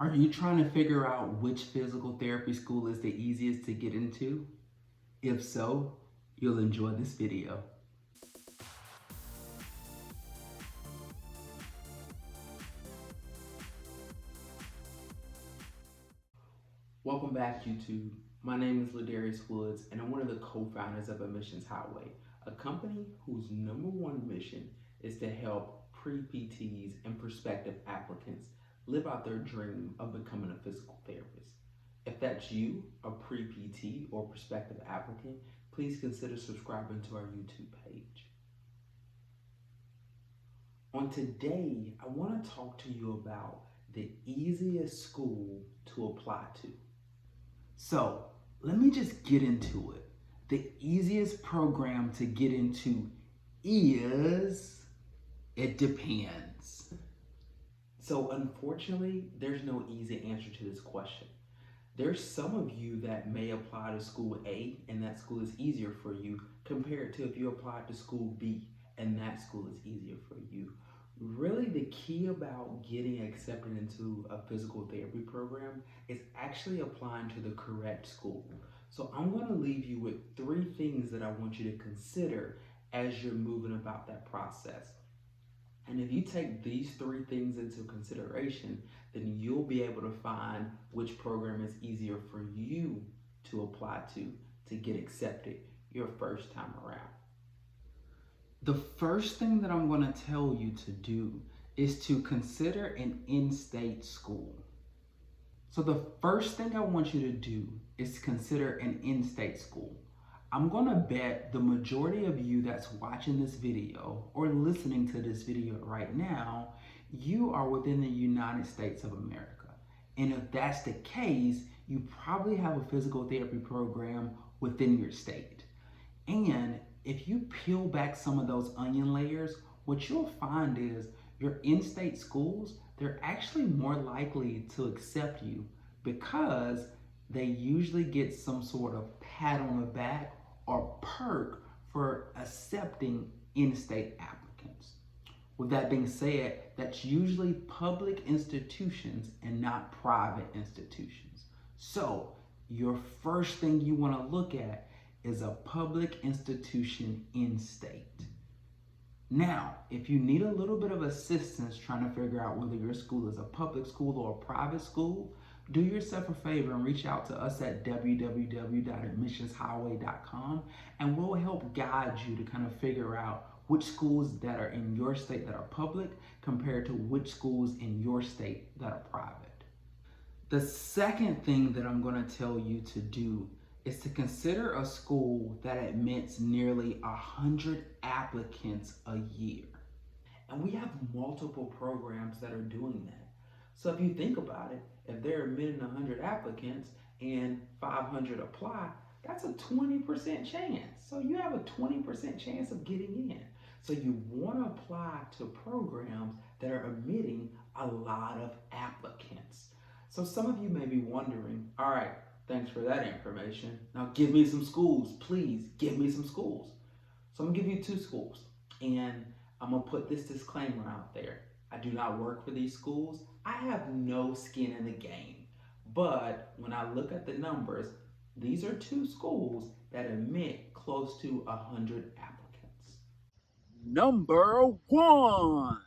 Are you trying to figure out which physical therapy school is the easiest to get into? If so, you'll enjoy this video. Welcome back, YouTube. My name is Ladarius Woods, and I'm one of the co-founders of Admissions Highway, a company whose number one mission is to help pre-PTs and prospective applicants live out their dream of becoming a physical therapist. If that's you, a pre-PT or prospective applicant, please consider subscribing to our YouTube page. On today, I want to talk to you about the easiest school to apply to. So let me just get into it. The easiest program to get into is, it depends. So unfortunately, there's no easy answer to this question. There's some of you that may apply to school A and that school is easier for you compared to if you applied to school B and that school is easier for you. Really, the key about getting accepted into a physical therapy program is actually applying to the correct school. So I'm going to leave you with 3 things that I want you to consider as you're moving about that process. And if you take these 3 things into consideration, then you'll be able to find which program is easier for you to apply to get accepted your first time around. The first thing that I'm going to tell you to do is to consider an in-state school. So the first thing I want you to do is consider an in-state school. I'm going to bet the majority of you that's watching this video or listening to this video right now, you are within the United States of America. And if that's the case, you probably have a physical therapy program within your state. And if you peel back some of those onion layers, what you'll find is your in-state schools, they're actually more likely to accept you because they usually get some sort of pat on the back or perk for accepting in-state applicants. With that being said, that's usually public institutions and not private institutions. So your first thing you want to look at is a public institution in state. Now, if you need a little bit of assistance trying to figure out whether your school is a public school or a private school, do yourself a favor and reach out to us at www.admissionshighway.com and we'll help guide you to kind of figure out which schools that are in your state that are public compared to which schools in your state that are private. The second thing that I'm going to tell you to do is to consider a school that admits nearly 100 applicants a year. And we have multiple programs that are doing that. So if you think about it, if they're admitting 100 applicants and 500 apply, that's a 20% chance. So you have a 20% chance of getting in. So you want to apply to programs that are admitting a lot of applicants. So some of you may be wondering, all right, thanks for that information. Now give me some schools, please give me some schools. So I'm gonna give you 2 schools and I'm gonna put this disclaimer out there. I do not work for these schools. I have no skin in the game. But when I look at the numbers, these are 2 schools that admit close to 100 applicants. Number 1.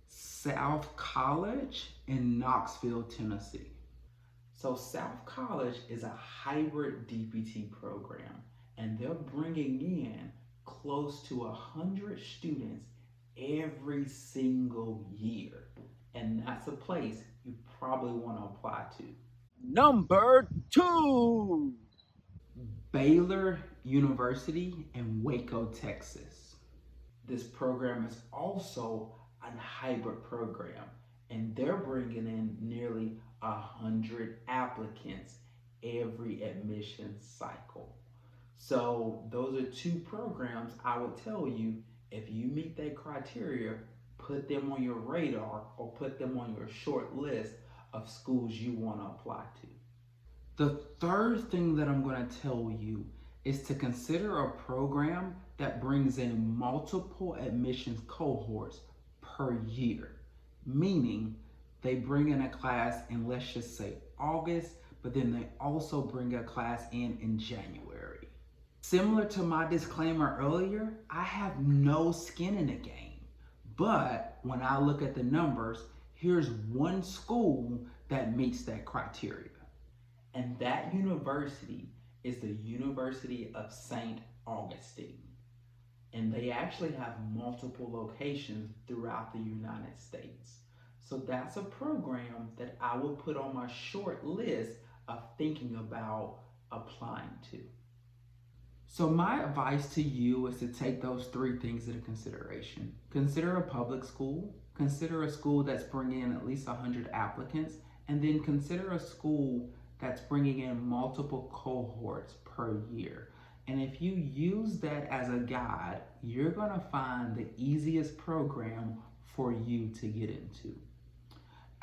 South College in Knoxville, Tennessee. So South College is a hybrid DPT program, and they're bringing in close to 100 students every single year. And that's a place you probably want to apply to. Number 2. Baylor University in Waco, Texas. This program is also a hybrid program, and they're bringing in nearly 100 applicants every admission cycle. So those are 2 programs I would tell you, if you meet that criteria, put them on your radar or put them on your short list of schools you want to apply to. The third thing that I'm going to tell you is to consider a program that brings in multiple admissions cohorts per year, meaning They bring in a class in, let's just say, August, but then they also bring a class in January. Similar to my disclaimer earlier, I have no skin in the game. But when I look at the numbers, here's one school that meets that criteria. And that university is the University of St. Augustine. And they actually have multiple locations throughout the United States. So that's a program that I would put on my short list of thinking about applying to. So my advice to you is to take those three things into consideration. Consider a public school, consider a school that's bringing in at least 100 applicants, and then consider a school that's bringing in multiple cohorts per year. And if you use that as a guide, you're gonna find the easiest program for you to get into.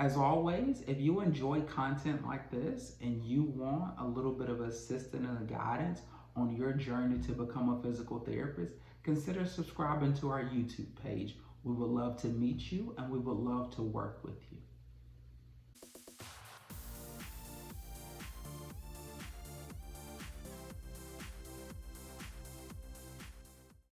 As always, if you enjoy content like this and you want a little bit of assistance and guidance on your journey to become a physical therapist, consider subscribing to our YouTube page. We would love to meet you and we would love to work with you.